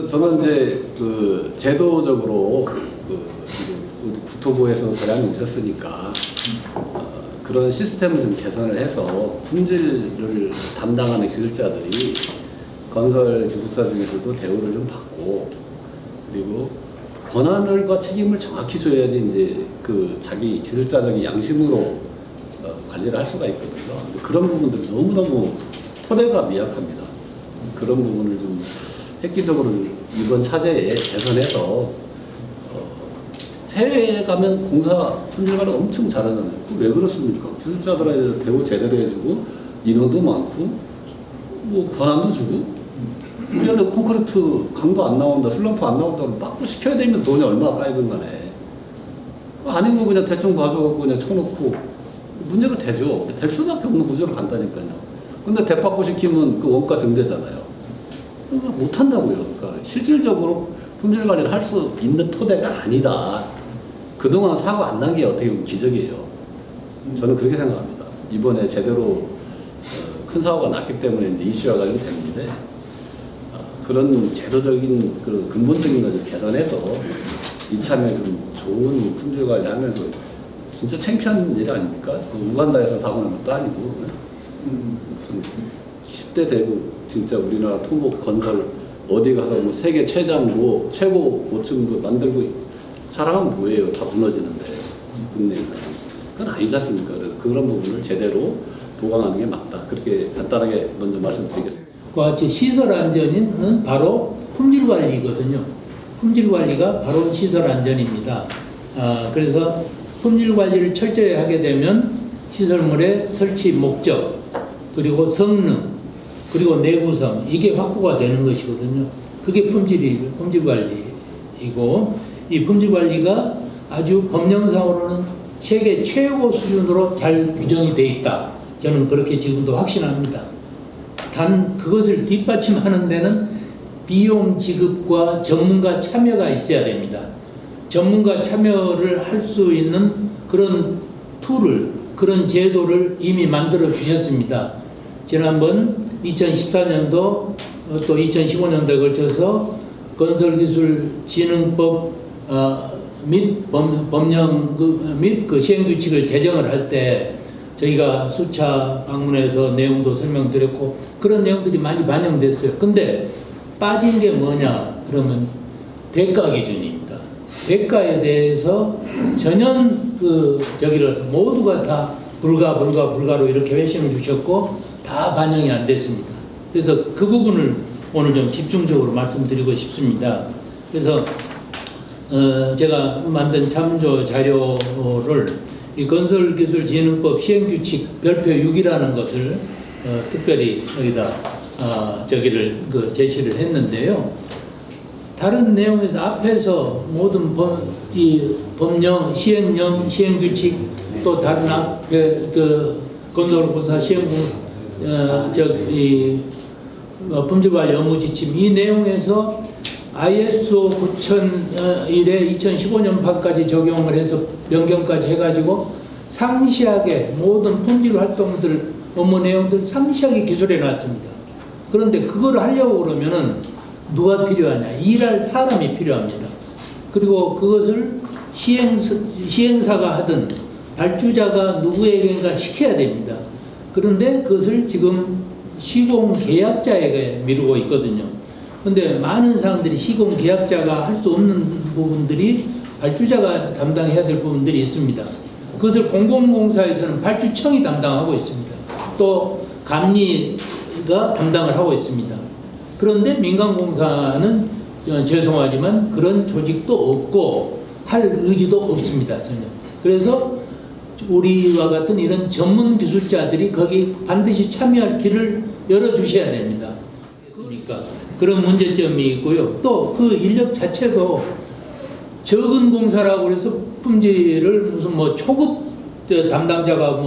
저는 이제 그 제도적으로 국토부에서 대량이 오셨으니까 그런 시스템을 좀 개선을 해서 품질을 담당하는 기술자들이 건설 기술사 중에서도 대우를 좀 받고, 그리고 권한과 책임을 정확히 줘야지 이제 그 자기 기술자적인 양심으로 관리를 할 수가 있거든요. 그런 부분들 너무너무 토대가 미약합니다. 그런 부분을 좀 획기적으로 좀 이번 차제에 개선해서 해외에 가면 공사 품질관리 엄청 잘하잖아요. 왜 그렇습니까? 기술자들한테 대우 제대로 해주고 인원도 많고 뭐 권한도 주고, 우리는 콘크리트 강도 안 나온다, 슬럼프 안 나온다고 막고 시켜야 되면 돈이 얼마나 까이든 간에 아닌 거 그냥 대충 봐줘갖고 그냥 쳐놓고 문제가 되죠. 될 수밖에 없는 구조로 간다니까요. 근데 대받고 시키면 그 원가 증대잖아요. 못한다고요. 그러니까 실질적으로 품질 관리를 할 수 있는 토대가 아니다. 그동안 사고 안 난 게 어떻게 보면 기적이에요. 저는 그렇게 생각합니다. 이번에 제대로 큰 사고가 났기 때문에 이제 이슈화가 좀 되는데, 그런 제도적인 그 근본적인 것을 개선해서 이참에 좀 좋은 품질 관리하면서, 진짜 창피한 일 아닙니까? 우간다에서 사고 난 것도 아니고 무슨 10대 되고 진짜 우리나라 토목 건설 어디 가서 뭐 세계 최장 뭐 최고 고층 뭐 만들고 자랑하면 뭐예요? 다 무너지는데 국내에서. 그건 아니지 않습니까? 그래서 그런 부분을 제대로 보강하는 게 맞다. 그렇게 간단하게 먼저 말씀드리겠습니다. 그와 같이 시설 안전은 바로 품질 관리거든요. 품질 관리가 바로 시설 안전입니다. 그래서 품질 관리를 철저히 하게 되면 시설물의 설치 목적, 그리고 성능, 그리고 내구성, 이게 확보가 되는 것이거든요. 그게 품질 관리이고, 이 품질 관리가 아주 법령상으로는 세계 최고 수준으로 잘 규정이 되어 있다. 저는 그렇게 지금도 확신합니다. 단 그것을 뒷받침하는 데는 비용 지급과 전문가 참여가 있어야 됩니다. 전문가 참여를 할 수 있는 그런 툴을, 그런 제도를 이미 만들어 주셨습니다. 지난번 2014년도 또 2015년도에 걸쳐서 건설기술진흥법 및 법령 및 그 시행규칙을 제정을 할 때 저희가 수차 방문해서 내용도 설명드렸고 그런 내용들이 많이 반영됐어요. 근데 빠진 게 뭐냐 그러면 대가 기준입니다. 대가에 대해서 전혀 저기를 모두가 다 불가로 이렇게 회신을 주셨고 다 반영이 안 됐습니다. 그래서 그 부분을 오늘 좀 집중적으로 말씀드리고 싶습니다. 그래서 제가 만든 참조 자료를 이 건설기술진흥법 시행규칙 별표 6이라는 것을 특별히 여기다 제시를 했는데요. 다른 내용에서 앞에서 모든 법령, 시행령, 시행규칙 또 다른 앞에 건설공사 품질관리 업무지침 이 내용에서 ISO 9001에 2015년판까지 적용을 해서 변경까지 해가지고 상시하게 모든 품질 활동들 업무 내용들 상시하게 기술해 놨습니다. 그런데 그걸 하려고 그러면은 누가 필요하냐? 일할 사람이 필요합니다. 그리고 그것을 시행사가 하든 발주자가 누구에게인가 시켜야 됩니다. 그런데 그것을 지금 시공계약자에게 미루고 있거든요. 그런데 많은 사람들이 시공계약자가 할 수 없는 부분들이 발주자가 담당해야 될 부분들이 있습니다. 그것을 공공공사에서는 발주청이 담당하고 있습니다. 또 감리가 담당을 하고 있습니다. 그런데 민간공사는 죄송하지만 그런 조직도 없고 할 의지도 없습니다. 전혀. 그래서 우리와 같은 이런 전문 기술자들이 거기 반드시 참여할 길을 열어주셔야 됩니다. 그러니까 그런 문제점이 있고요. 또 그 인력 자체도 적은 공사라고 해서 품질을 무슨 뭐 초급 담당자가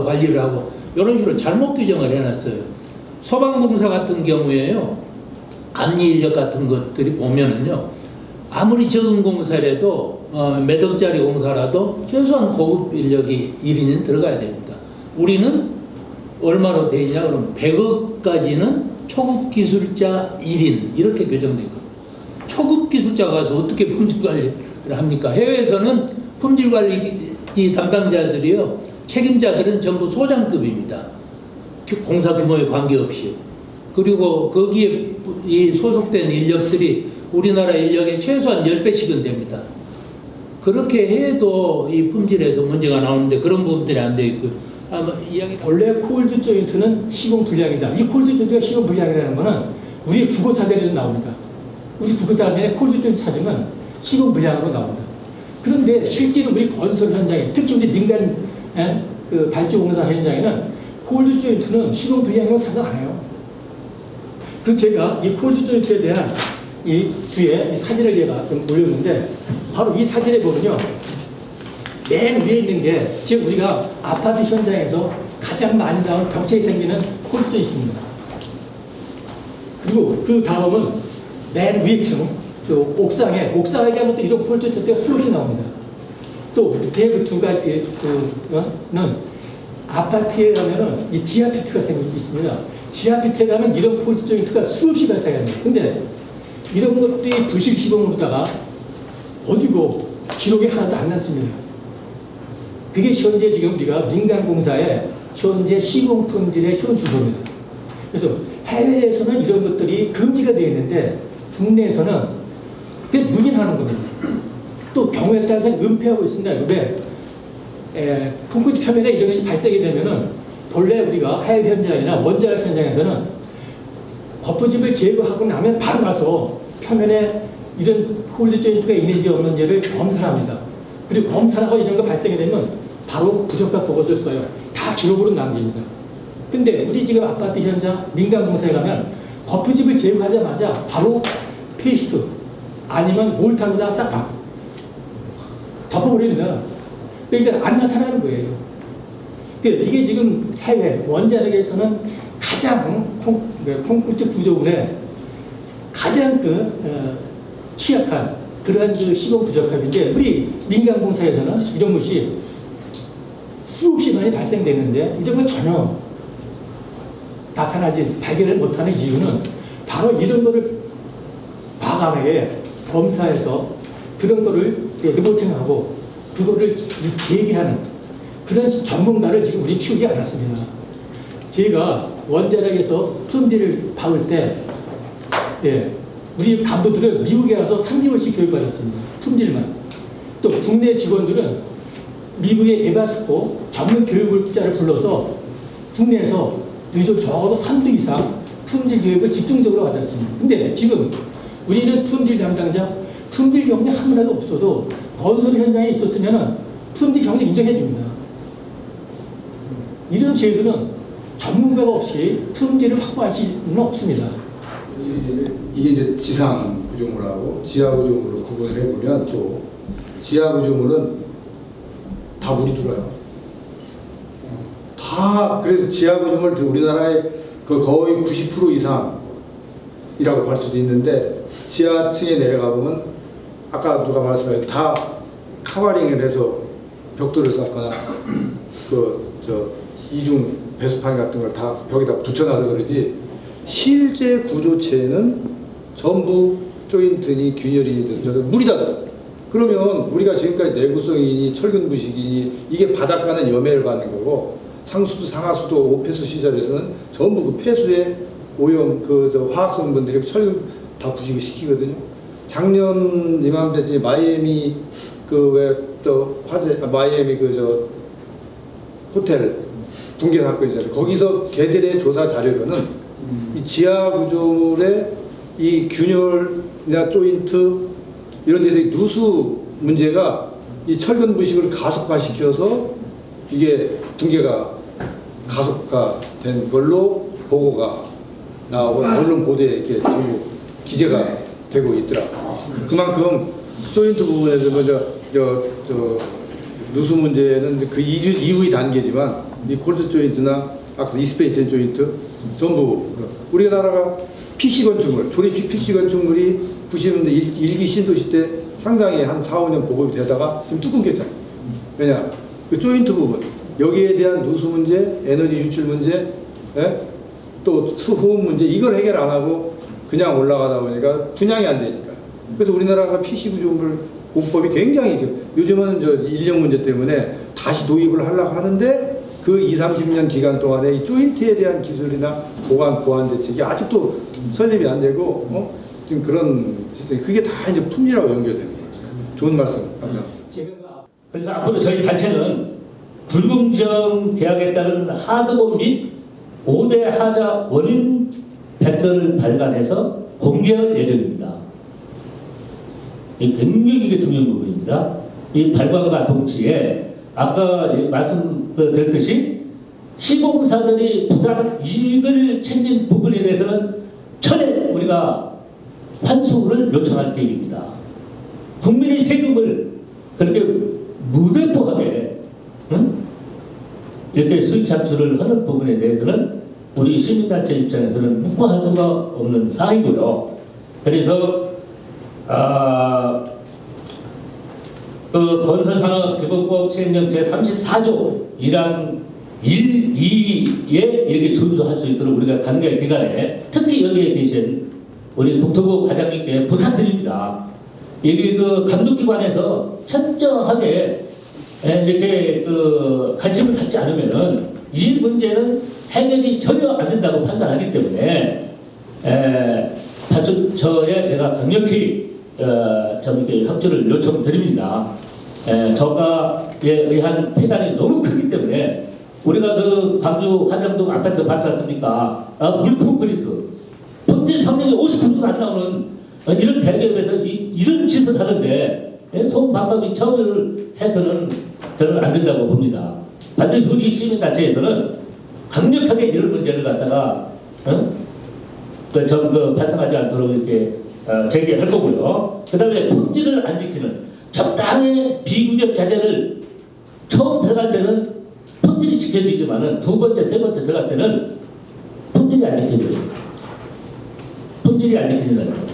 관리를 하고 이런 식으로 잘못 규정을 해놨어요. 소방공사 같은 경우에요. 감리 인력 같은 것들이 보면은요. 아무리 적은 공사라도 몇 억짜리 공사라도 최소한 고급 인력이 1인은 들어가야 됩니다. 우리는 얼마로 되어 있냐 그러면 100억까지는 초급 기술자 1인 이렇게 규정되어 있거든요. 한국 기술자가 가서 어떻게 품질 관리를 합니까? 해외에서는 품질 관리 담당자들이요, 책임자들은 전부 소장급입니다. 공사 규모에 관계없이. 그리고 거기에 이 소속된 인력들이 우리나라 인력의 최소한 10배씩은 됩니다. 그렇게 해도 이 품질에서 문제가 나오는데 그런 부분들이 안 돼 있고요. 아마 이야기 원래 콜드 조인트는 시공 불량이다. 이 콜드 조인트가 시공 불량이라는 거는 우리 국어 사전에도 나옵니다. 우리 국어 사전에 콜드 조인트 찾으면 시공 불량으로 나옵니다. 그런데 실제로 우리 건설 현장에, 특히 우리 민간 그 발주공사 현장에는 콜드 조인트는 시공 불량이라고 생각 안 해요. 그래서 제가 이 콜드 조인트에 대한 이 뒤에 이 사진을 제가 좀 올렸는데, 바로 이 사진에 보면요, 맨 위에 있는 게 지금 우리가 아파트 현장에서 가장 많이 나오는 벽체에 생기는 콜드 조인트입니다. 그리고 그 다음은 맨 위층, 그 옥상에 가면 또 이런 콜드 조인트가 수없이 나옵니다. 또 밑에 그 두 가지 는 아파트에 가면은 이 지하 피트가 있습니다. 지하 피트에 가면 이런 콜드 조인트가 수없이 발생합니다. 근데 이런 것들이 부실 시공으로다가 어디고 기록이 하나도 안 났습니다. 그게 현재 지금 우리가 민간공사의 현재 시공 품질의 현 주소입니다. 그래서 해외에서는 이런 것들이 금지가 되어 있는데 국내에서는 그냥 묵인하는 겁니다. 또 경우에 따라서 은폐하고 있습니다. 왜? 콘크리트 표면에 이런 것이 발생이 되면은 본래 우리가 해외 현장이나 원자력 현장에서는 거푸집을 제거하고 나면 바로 가서 표면에 이런 콜드 조인트가 있는지 없는지를 검사합니다. 그리고 검사하고 이런 거 발생이 되면 바로 부적합 보고서를 써요. 다 기록으로 남깁니다. 근데 우리 지금 아파트 현장 민간공사에 가면 거푸집을 제거하자마자 바로 페이스트 아니면 몰타로다 싹 덮어버립니다. 그러니까 안 나타나는 거예요. 이게 지금 해외 원자력에서는 가장 콘크리트 구조물에 가장 취약한 그러한 그 시공 부적합인데, 우리 민간공사에서는 이런 것이 수없이 많이 발생되는데 이런 건 전혀 나타나지 발견을 못하는 이유는 바로 이런 거를 과감하게 검사해서 그런 거를 리포팅하고 그거를 제기하는 그런 전문가를 지금 우리 키우지 않았습니다. 저희가 원자력에서 품질을 봐올 때, 우리 간부들은 미국에 가서 3개월씩 교육받았습니다. 품질만. 또 국내 직원들은 미국의 에바스코 전문 교육자를 불러서 국내에서 적어도 3주 이상 품질 교육을 집중적으로 받았습니다. 근데 지금 우리는 품질 담당자, 품질 경력 한 번이라도 없어도 건설 현장에 있었으면 품질 경력 인정해 줍니다. 이런 제도는 전문가가 없이 품질을 확보할 수는 없습니다. 이게 이제 지상 구조물하고 지하 구조물로 구분을 해보면, 또 지하 구조물은 다 물이 들어요. 다. 그래서 지하 구조물 우리나라의 그 거의 90% 이상이라고 할 수도 있는데, 지하층에 내려가 보면 아까 누가 말씀하신 다 카바링을 해서 벽돌을 쌓거나 이중 배수판 같은 걸 다 벽에다 붙여놔서 그러지, 실제 구조체는 전부 조인트니 균열이 물이 다 들어. 그러면 우리가 지금까지 내구성이니 철근 부식이니 이게 바닷가는 염해를 받는 거고, 상수도 상하수도 오폐수 시설에서는 전부 그 폐수에 오염 화학 성분들이 철근 다 부식을 시키거든요. 작년 이맘때 마이애미 마이애미 호텔 붕괴 사건 있잖아요. 거기서 걔들의 조사 자료로는 이 지하 구조물의 이 균열이나 조인트 이런 데서 누수 문제가 이 철근 부식을 가속화시켜서 이게 붕괴가 가속화된 걸로 보고가 나오고 언론 보도에 이렇게 전부 기재가 되고 있더라. 그만큼 조인트 부분에서 누수 문제는 그 이후의 단계지만 이 콜드 조인트나 아까 이스페이션 조인트 전부 우리나라가 PC 건축물, 조립식 PC 건축물이 90년대 1기 신도시 때 상당히 한 4, 5년 보급이 되다가 지금 뚝 끊겼잖아요. 왜냐? 그 조인트 부분, 여기에 대한 누수 문제, 에너지 유출 문제, 또 호흡 문제, 이걸 해결 안 하고 그냥 올라가다 보니까 분양이 안 되니까 그래서 우리나라가 PC 구조물 공법이 굉장히 요즘은 저 인력 문제 때문에 다시 도입을 하려고 하는데 그 20-30년 기간 동안에 이 조인트에 대한 기술이나 보안 대책이 아직도 설립이 안 되고 지금 그런 시스템 그게 다 이제 품질하고 연결되는 거예요. 좋은 말씀 감사합니다. 그래서 앞으로 저희 단체는 불공정 계약에 따른 하드본 및 5대 하자 원인 백서를 발간해서 공개할 예정입니다. 이 굉장히 이게 중요한 부분입니다. 이 발간과 동시에 아까 말씀드렸듯이 시공사들이 부당 이익을 챙긴 부분에 대해서는 철회 우리가 환수를 요청할 계획입니다. 국민의 세금을 그렇게 무대포하게 이렇게 수익 창출을 하는 부분에 대해서는 우리 시민단체 입장에서는 묵과할 수가 없는 사항이고요. 그래서 그 건설산업기본법 시행령 제34조 1항 1, 2에 이렇게 준수할 수 있도록 우리가 관계 기관에 특히 여기에 계신 우리 국토부 과장님께 부탁드립니다. 이게 그 감독기관에서 철저하게 이렇게 그 관심을 갖지 않으면은 이 문제는 해결이 전혀 안 된다고 판단하기 때문에 발전처에 제가 강력히 좀 이렇게 협조를 요청드립니다. 저가에 의한 폐단이 너무 크기 때문에 우리가 그 광주 화정동 아파트 봤지 않습니까? 물콘크리트 본질 성능이 50%도 안 나오는 이런 대기업에서 이런 짓을 하는데 소음 방법이 처벌을 해서는 저는 안 된다고 봅니다. 반드시 우리 시민단체에서는 강력하게 이런 문제를 갖다가 발생하지 않도록 이렇게 제기할 거고요. 그 다음에 품질을 안 지키는 적당히 비규격 자재를 처음 들어갈 때는 품질이 지켜지지만은 두 번째, 세 번째 들어갈 때는 품질이 안 지켜져요. 품질이 안 지켜진다는 거예요.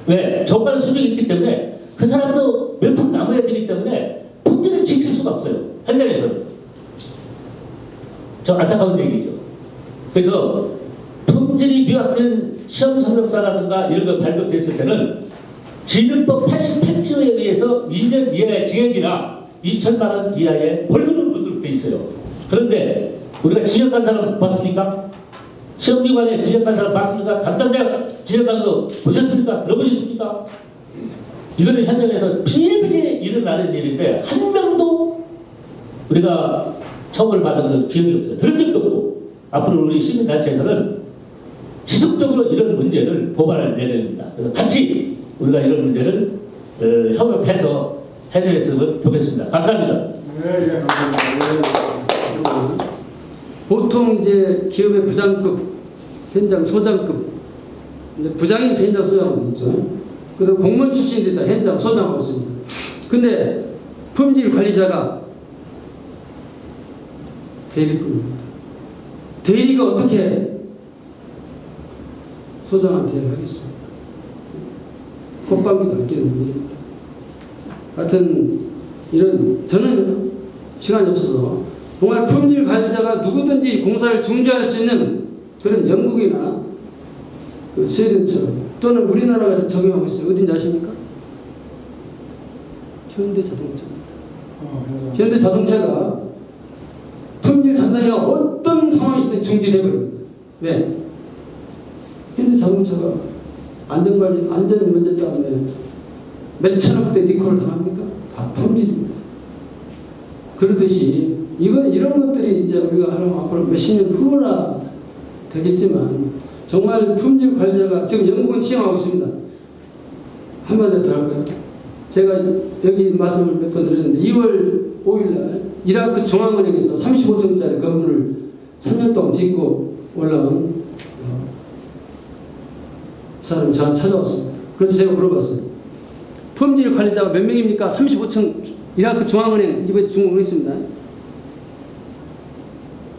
왜? 저가는 수준이 있기 때문에 그 사람도 명품 남아야 되기 때문에 품질을 지킬 수가 없어요. 현장에서는. 저 안타까운 얘기죠. 그래서 품질이 미확인 시험 성적사라든가 이런 거 발급됐을 때는 진흥법 88조에 의해서 2년 이하의 징역이나 2천만 원 이하의 벌금을 물도록 돼 있어요. 그런데 우리가 징역한 사람 봤습니까? 시험기관에 징역한 사람 봤습니까? 담당자 징역한 거 보셨습니까? 들어보셨습니까? 이거는 현장에서 비일비재 일어나는 일인데 한 명도 우리가 처벌받은 기억이 없어요. 들은 적도 없고 앞으로 우리 시민단체에서는 지속적으로 이런 문제를 고발할 예정입니다. 그래서 같이 우리가 이런 문제를 협업해서 해결했으면 좋겠습니다. 감사합니다. 네, 감사합니다. 보통 이제 기업의 부장급, 현장 소장급, 이제 부장에서 현장 소장하고 있죠. 그리고 공무원 출신들이 다 현장 소장하고 있습니다. 근데 품질 관리자가 대리급입니다. 대리가 어떻게 소장한테 하겠습니까? 콧방귀도 안 끼는 일입니다. 하여튼 저는 시간이 없어서 정말 품질 관리자가 누구든지 공사를 중지할 수 있는 그런 영국이나 그 스웨덴처럼 또는 우리나라가 적용하고 있어요. 어딘지 아십니까? 현대자동차입니다. 현대자동차가 품질 담당자가 어떤 상황이든 중지되거든요. 왜? 현대자동차가 안전관리, 안전 문제 때문에 몇천억 대 리콜을 당합니까? 다 품질입니다. 그러듯이 이런 것들이 이제 우리가 하려면 앞으로 몇십 년 후나 되겠지만 정말 품질 관리자가 지금 영국은 시행하고 있습니다. 한마디 더 할까요? 제가 여기 말씀을 몇 번 드렸는데 2월 5일날 이라크 중앙은행에서 35층짜리 건물을 3년 동안 짓고 올라온 사람이 저한테 찾아왔습니다. 그래서 제가 물어봤어요. 품질 관리자가 몇 명입니까? 35층 이라크 중앙은행, 이번에 중국에 있습니다.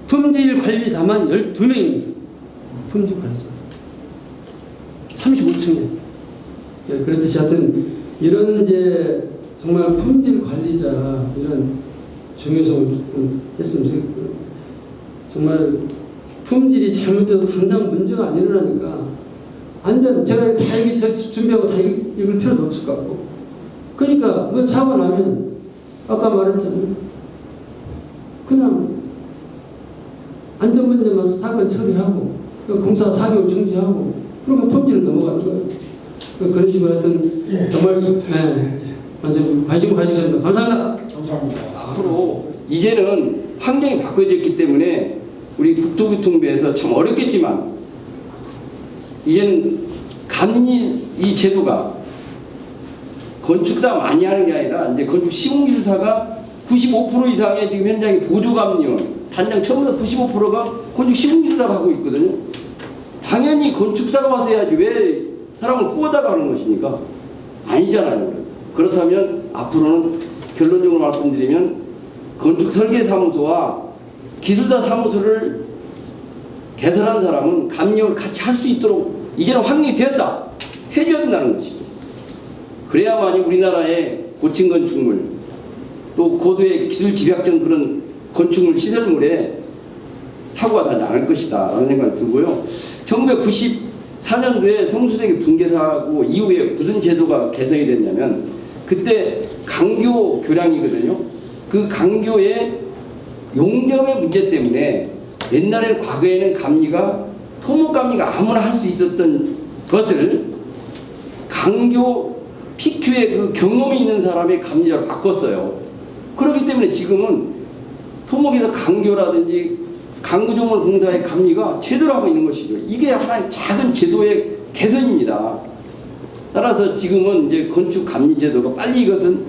품질 관리자만 12명입니다. 품질 관리자. 35층에. 예, 그렇듯이 하여튼 이런 이제 정말 품질 관리자 이런 중요성을 조금 했으면 좋겠고요. 정말 품질이 잘못돼도 당장 문제가 안 일어나니까 안전 제가 다 준비하고 다 읽을 필요도 없을 것 같고 그러니까 그 사고 나면 아까 말했잖아요. 그냥 안전 문제만 사건 처리하고 공사 4개월 중지하고 그러면 품질을 넘어가는 거예요. 그런 식으로 하여튼 정말 완전 관심 가지셨습니다. 감사합니다. 앞으로 이제는 환경이 바꿔졌기 때문에 우리 국토교통부에서 참 어렵겠지만 이제는 감리 이 제도가 건축사 많이 하는 게 아니라 이제 건축 시공기술사가 95% 이상의 지금 현장의 보조감리원 단장 처음부터 95%가 건축 시공기술사가 하고 있거든요. 당연히 건축사가 와서 해야지 왜 사람을 꾸어다가 하는 것입니까? 아니잖아요. 그렇다면 앞으로는 결론적으로 말씀드리면 건축 설계 사무소와 기술사 사무소를 개설한 사람은 감리원을 같이 할 수 있도록 이제는 확립이 되었다. 해줘야 된다는 것이죠. 그래야만이 우리나라의 고층 건축물 또 고도의 기술 집약적 그런 건축물 시설물에 사고가 나지 않을 것이다 라는 생각이 들고요. 1994년도에 성수대교 붕괴 사고 이후에 무슨 제도가 개선이 됐냐면 그때 강교 교량이거든요. 그 강교의 용접의 문제 때문에 옛날에 과거에는 감리가 토목감리가 아무나 할 수 있었던 것을 강교 PQ의 그 경험이 있는 사람의 감리자로 바꿨어요. 그렇기 때문에 지금은 토목에서 강교라든지 강구조물 공사의 감리가 제대로 하고 있는 것이죠. 이게 하나의 작은 제도의 개선입니다. 따라서 지금은 이제 건축 감리 제도가 빨리 이것은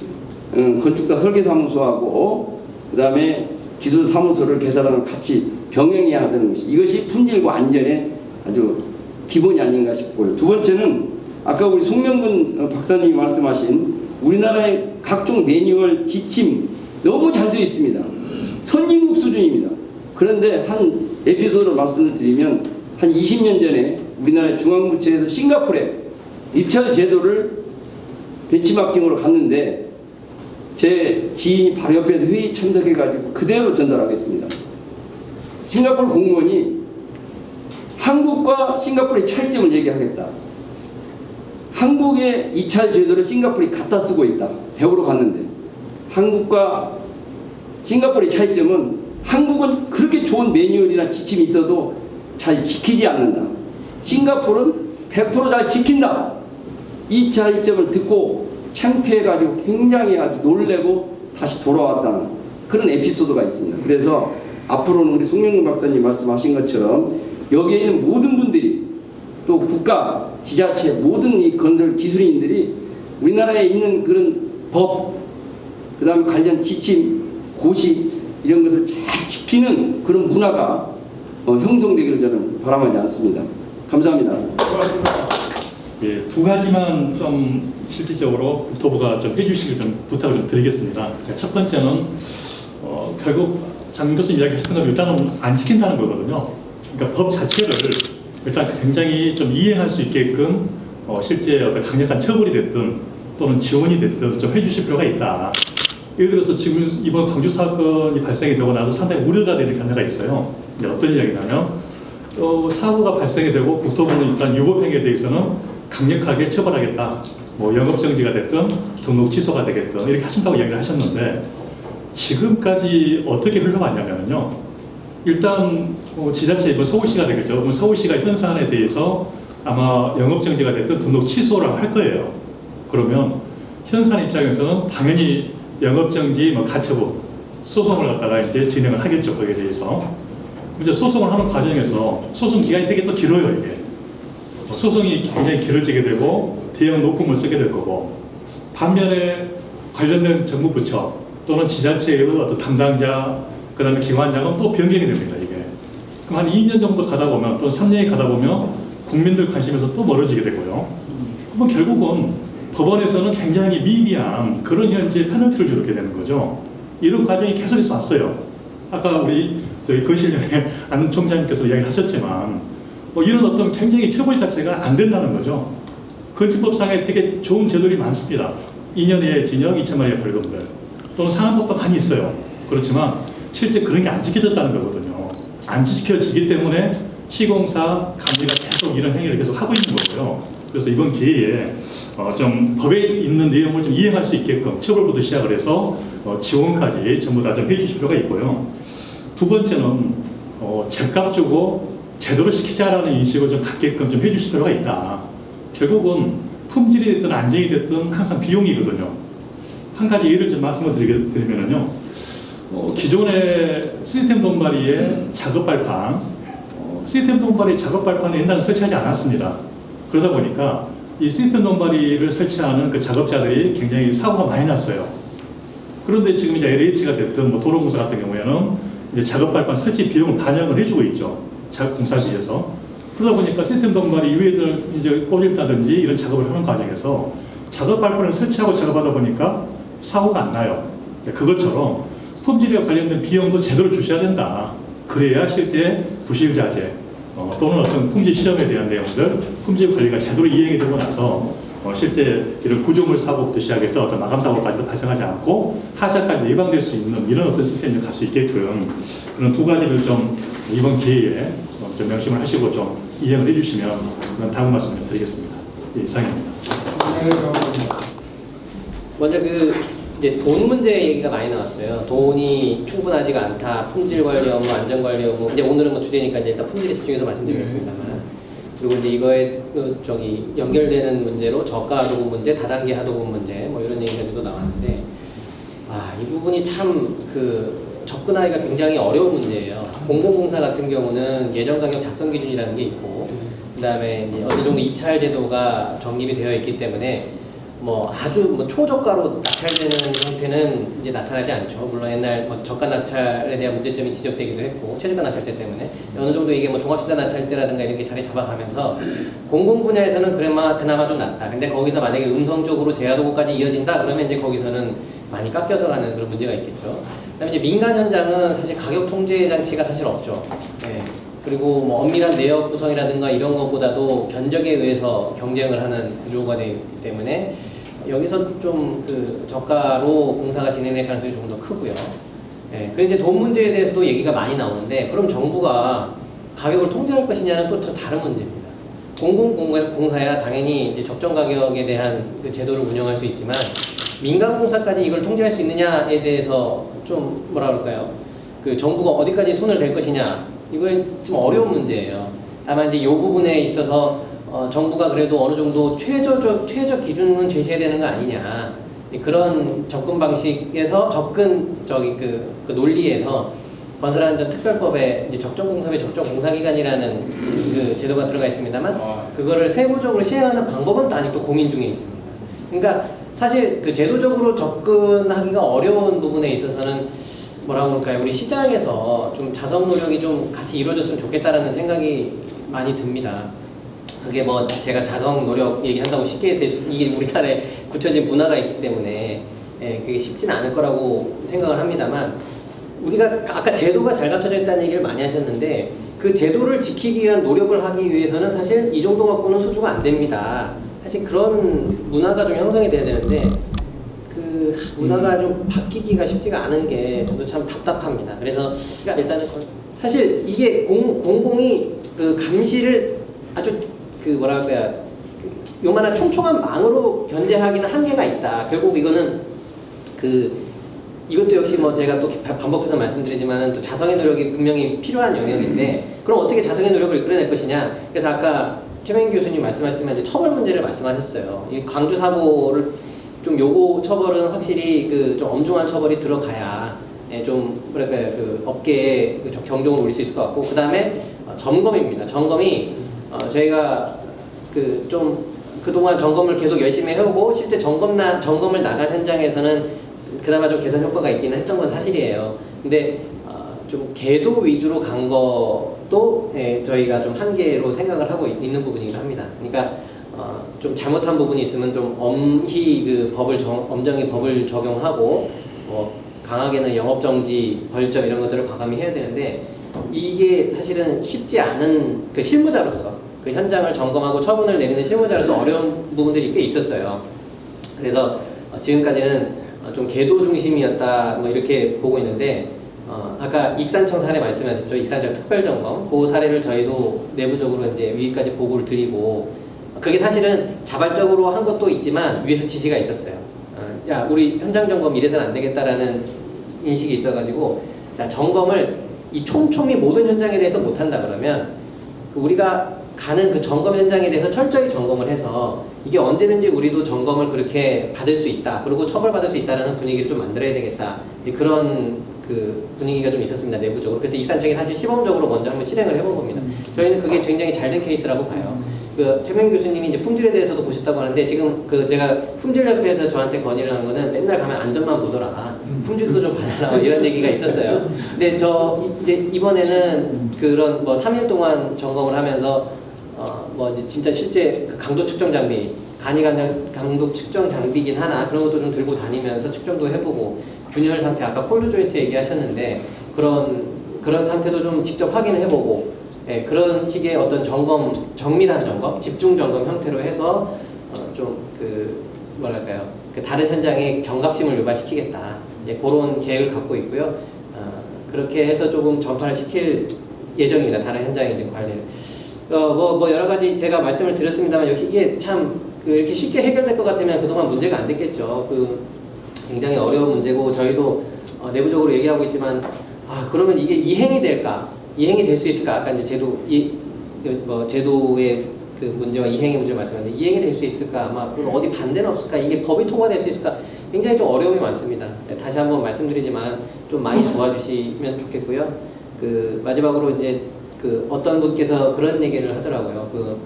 건축사 설계사무소하고 그다음에 기술사무소를 개설하는 같이 병행해야 되는 것이 이것이 품질과 안전의 아주 기본이 아닌가 싶고요. 두 번째는 아까 우리 송명근 박사님이 말씀하신 우리나라의 각종 매뉴얼 지침 너무 잘 되어 있습니다. 선진국 수준입니다. 그런데 한 에피소드를 말씀을 드리면 한 20년 전에 우리나라의 중앙부처에서 싱가포르에 입찰 제도를 벤치마킹으로 갔는데 제 지인이 바로 옆에서 회의 참석해가지고 그대로 전달하겠습니다. 싱가포르 공무원이 한국과 싱가포르의 차이점을 얘기하겠다. 한국의 입찰 제도를 싱가포르이 갖다 쓰고 있다. 배우러 갔는데 한국과 싱가포르의 차이점은 한국은 그렇게 좋은 매뉴얼이나 지침이 있어도 잘 지키지 않는다. 싱가포르는 100% 잘 지킨다. 이 차이점을 듣고 창피해가지고 굉장히 아주 놀래고 다시 돌아왔다는 그런 에피소드가 있습니다. 그래서 앞으로는 우리 송명근 박사님 말씀하신 것처럼 여기에 있는 모든 분들이 또 국가, 지자체, 모든 이 건설 기술인들이 우리나라에 있는 그런 법, 그 다음에 관련 지침, 고시 이런 것을 잘 지키는 그런 문화가 형성되기를 저는 바람하지 않습니다. 감사합니다. 예, 두 가지만 좀 실질적으로 국토부가 좀 해주시길 좀 부탁을 좀 드리겠습니다. 첫 번째는 결국 장 교수님 이야기하셨던 건 일단은 안 지킨다는 거거든요. 그러니까 법 자체를 일단 굉장히 좀 이행할 수 있게끔 실제 어떤 강력한 처벌이 됐든 또는 지원이 됐든 좀 해주실 필요가 있다. 예를 들어서 지금 이번 광주 사건이 발생이 되고 나서 상당히 우려가 되는 하나가 있어요. 어떤 이야기냐면 사고가 발생이 되고 국토부는 일단 유법행위에 대해서는 강력하게 처벌하겠다. 뭐 영업정지가 됐든 등록 취소가 되겠든 이렇게 하신다고 이야기를 하셨는데 지금까지 어떻게 흘러갔냐면요. 일단 지자체 이번 서울시가 되겠죠. 그럼 서울시가 현사안에 대해서 아마 영업정지가 됐든 등록 취소를 할 거예요. 그러면 현사안 입장에서는 당연히 영업정지, 가처분, 소송을 갖다가 이제 진행을 하겠죠. 거기에 대해서. 이제 소송을 하는 과정에서 소송 기간이 되게 또 길어요, 이게. 소송이 굉장히 길어지게 되고 대형 높음을 쓰게 될 거고 반면에 관련된 정부 부처 또는 지자체의 어떤 담당자 그 다음에 기관장은 또 변경이 됩니다, 이게. 그럼 한 2년 정도 가다 보면 또는 3년이 가다 보면 국민들 관심에서 또 멀어지게 되고요. 그러면 결국은 법원에서는 굉장히 미미한 그런 현재 페널티를 주게 되는 거죠. 이런 과정이 계속해서 왔어요. 아까 우리 저희 건실련의 안 총장님께서 이야기하셨지만 이런 어떤 굉장히 처벌 자체가 안 된다는 거죠. 건축법상에 되게 좋은 제도들이 많습니다. 2년의 징역, 2천만 원의 벌금들 또는 상한법도 많이 있어요. 그렇지만 실제 그런 게 안 지켜졌다는 거거든요. 안 지켜지기 때문에 시공사 감리가 계속 이런 행위를 계속 하고 있는 거고요. 그래서 이번 기회에 좀 법에 있는 내용을 좀 이행할 수 있게끔 처벌부터 시작을 해서 지원까지 전부 다 좀 해주실 필요가 있고요. 두 번째는 죗값 주고 제대로 시키자라는 인식을 좀 갖게끔 좀 해주실 필요가 있다. 결국은 품질이 됐든 안정이 됐든 항상 비용이거든요. 한 가지 예를 좀 말씀을 드리면요. 기존의 시스템 돈바리의 작업 발판, 시스템 돈바리 작업 발판을 옛날에 설치하지 않았습니다. 그러다 보니까 이 시스템 돈바리를 설치하는 그 작업자들이 굉장히 사고가 많이 났어요. 그런데 지금 이제 LH가 됐든 뭐 도로공사 같은 경우에는 이제 작업 발판 설치 비용을 반영을 해주고 있죠. 작업 공사비에서. 그러다 보니까 시스템 돈바리 위에들 이제 꽂을다든지 이런 작업을 하는 과정에서 작업 발판을 설치하고 작업하다 보니까 사고가 안 나요. 그것처럼 품질에 관련된 비용도 제대로 주셔야 된다. 그래야 실제 부실자재 또는 어떤 품질 시험에 대한 내용들, 품질 관리가 제대로 이행이 되고 나서 실제 이런 구조물 사고부터 시작해서 어떤 마감 사고까지도 발생하지 않고 하자까지 예방될 수 있는 이런 어떤 시스템을 갈 수 있게끔 그런 두 가지를 좀 이번 기회에 좀 명심을 하시고 좀 이행을 해주시면 그런 다음 말씀 좀 드리겠습니다. 예, 이상입니다. 먼저 이제 돈 문제 얘기가 많이 나왔어요. 돈이 충분하지가 않다. 품질 관리 업무, 안전 관리 업무. 이제 오늘은 뭐 주제니까 이제 일단 품질에 집중해서 말씀드리겠습니다만. 그리고 이제 이거에 연결되는 문제로 저가 하도급 문제, 다단계 하도급 문제, 뭐 이런 얘기까지도 나왔는데, 이 부분이 참 접근하기가 굉장히 어려운 문제예요. 공공공사 같은 경우는 예정 가격 작성 기준이라는 게 있고, 그다음에 이제 어느 정도 입찰 제도가 정립이 되어 있기 때문에 아주 초저가로 낙찰되는 형태는 이제 나타나지 않죠. 물론 옛날 저가 낙찰에 대한 문제점이 지적되기도 했고, 최저가 낙찰제 때문에 어느 정도 이게 종합시장 낙찰제라든가 이런 게 자리 잡아가면서 공공 분야에서는 그나마 좀 낫다. 근데 거기서 만약에 음성적으로 제하도급까지 이어진다 그러면 이제 거기서는 많이 깎여서 가는 그런 문제가 있겠죠. 그다음에 이제 민간 현장은 사실 가격 통제 장치가 사실 없죠. 네. 그리고 엄밀한 내역 구성이라든가 이런 것보다도 견적에 의해서 경쟁을 하는 구조가 되기 때문에 여기서 좀 저가로 공사가 진행될 가능성이 조금 더 크고요. 예, 그리고 이제 돈 문제에 대해서도 얘기가 많이 나오는데, 그럼 정부가 가격을 통제할 것이냐는 또 다른 문제입니다. 공공공사야 당연히 이제 적정 가격에 대한 제도를 운영할 수 있지만, 민간공사까지 이걸 통제할 수 있느냐에 대해서 좀 정부가 어디까지 손을 댈 것이냐, 이건 좀 어려운 문제예요. 다만 이제 이 부분에 있어서 정부가 그래도 어느 정도 최저 기준은 제시해야 되는 거 아니냐, 그런 접근 방식에서 그 논리에서 건설안전특별법에 이제 적정공사비 적정공사기간이라는 그 제도가 들어가 있습니다만, 그거를 세부적으로 시행하는 방법은 아직도 고민 중에 있습니다. 그러니까 사실 제도적으로 접근하기가 어려운 부분에 있어서는 우리 시장에서 좀 자성 노력이 좀 같이 이루어졌으면 좋겠다라는 생각이 많이 듭니다. 그게 제가 자성 노력 얘기한다고 쉽게 이게 우리나라에 굳혀진 문화가 있기 때문에 그게 쉽진 않을 거라고 생각을 합니다만, 우리가 아까 제도가 잘 갖춰져 있다는 얘기를 많이 하셨는데, 그 제도를 지키기 위한 노력을 하기 위해서는 사실 이 정도 갖고는 수주가 안 됩니다. 사실 그런 문화가 좀 형성이 돼야 되는데, 그 문화가 좀 바뀌기가 쉽지가 않은 게 저도 참 답답합니다. 그래서 일단은 사실 이게 공공이 감시를 아주 요만한 촘촘한 망으로 견제하기는 한계가 있다. 결국 이거는 이것도 역시 제가 또 반복해서 말씀드리지만은 또 자성의 노력이 분명히 필요한 영역인데, 그럼 어떻게 자성의 노력을 이끌어낼 것이냐. 그래서 아까 최명희 교수님 말씀하셨지만 이제 처벌 문제를 말씀하셨어요. 이 광주 사고를 요거 처벌은 확실히 좀 엄중한 처벌이 들어가야 업계에 경종을 울릴 수 있을 것 같고, 그 다음에 점검입니다. 점검이 저희가 그동안 점검을 계속 열심히 해오고, 실제 점검을 나간 현장에서는 그나마 좀 개선 효과가 있기는 했던 건 사실이에요. 근데 좀 계도 위주로 간 것도 저희가 좀 한계로 생각을 하고 있는 부분이긴 합니다. 그러니까 좀 잘못한 부분이 있으면 좀 엄히 엄정히 법을 적용하고, 강하게는 영업정지, 벌점 이런 것들을 과감히 해야 되는데, 이게 사실은 쉽지 않은 실무자로서 현장을 점검하고 처분을 내리는 실무자로서 어려운 부분들이 꽤 있었어요. 그래서 지금까지는 좀 계도 중심이었다 이렇게 보고 있는데, 아까 익산청 사례 말씀하셨죠. 익산청 특별점검. 그 사례를 저희도 내부적으로 이제 위에까지 보고를 드리고, 그게 사실은 자발적으로 한 것도 있지만 위에서 지시가 있었어요. 야, 우리 현장 점검 이래서는 안 되겠다라는 인식이 있어가지고, 자, 점검을 이 촘촘히 모든 현장에 대해서 못한다 그러면 우리가 가는 그 점검 현장에 대해서 철저히 점검을 해서 이게 언제든지 우리도 점검을 그렇게 받을 수 있다. 그리고 처벌받을 수 있다라는 분위기를 좀 만들어야 되겠다. 이제 그런 그 분위기가 좀 있었습니다, 내부적으로. 그래서 익산청이 사실 시범적으로 먼저 한번 실행을 해본 겁니다. 저희는 그게 굉장히 잘 된 케이스라고 봐요. 그 최명희 교수님이 이제 품질에 대해서도 보셨다고 하는데, 지금 그 제가 품질협회에서 저한테 건의를 한 거는 맨날 가면 안전만 보더라. 품질도 좀 봐달라 이런 얘기가 있었어요. 근데 저 이제 이번에는 그런 뭐 3일 동안 점검을 하면서 뭐 이제 진짜 실제 그 강도 측정 장비, 간이 강도 측정 장비긴 하나 그런 것도 좀 들고 다니면서 측정도 해보고, 균열 상태 아까 콜드 조인트 얘기하셨는데 그런 상태도 좀 직접 확인을 해보고, 예, 그런 식의 어떤 점검, 정밀한 점검, 집중 점검 형태로 해서 좀 그 뭐랄까요, 그 다른 현장에 경각심을 유발시키겠다. 예, 그런 계획을 갖고 있고요. 그렇게 해서 조금 전파를 시킬 예정입니다. 다른 현장에 이제 관리를. 뭐 여러 가지 제가 말씀을 드렸습니다만, 역시 이게 참 그 이렇게 쉽게 해결될 것 같으면 그동안 문제가 안 됐겠죠. 그 굉장히 어려운 문제고, 저희도 내부적으로 얘기하고 있지만, 그러면 이게 이행이 될까? 이행이 될 수 있을까? 아까 이제 제도의 그 문제와 이행의 문제를 말씀하셨는데, 이행이 될 수 있을까? 아마 어디 반대는 없을까? 이게 법이 통과될 수 있을까? 굉장히 좀 어려움이 많습니다. 다시 한번 말씀드리지만 좀 많이 도와주시면 좋겠고요. 그 마지막으로 이제 그 어떤 분께서 그런 얘기를 하더라고요. 그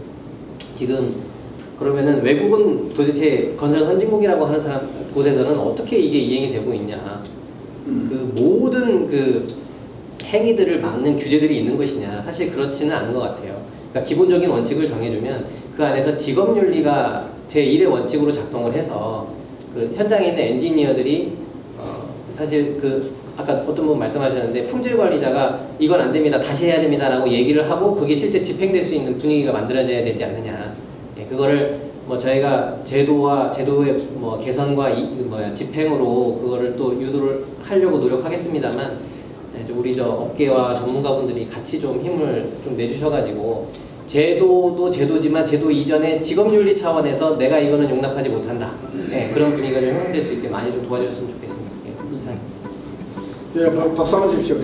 지금 그러면은 외국은 도대체 건설 선진국이라고 하는 곳에서는 어떻게 이게 이행이 되고 있냐? 그 모든 그 행위들을 막는 규제들이 있는 것이냐? 사실 그렇지는 않은 것 같아요. 그러니까 기본적인 원칙을 정해주면 그 안에서 직업윤리가 제1의 원칙으로 작동을 해서 그 현장에 있는 엔지니어들이 사실 그 아까 어떤 분 말씀하셨는데, 품질 관리자가 이건 안 됩니다, 다시 해야 됩니다라고 얘기를 하고 그게 실제 집행될 수 있는 분위기가 만들어져야 되지 않느냐. 예, 그거를 뭐 저희가 제도의 뭐 개선과 집행으로 그거를 또 유도를 하려고 노력하겠습니다만, 우리 저 업계와 전문가분들이 같이 좀 힘을 좀 내주셔가지고, 제도도 제도지만 제도 이전에 직업윤리 차원에서 내가 이거는 용납하지 못한다. 네, 그런 분위기가 좀 형성될 수 있게 많이 좀 도와주셨으면 좋겠습니다. 네, 이상. 네, 박수 한번 주십시오.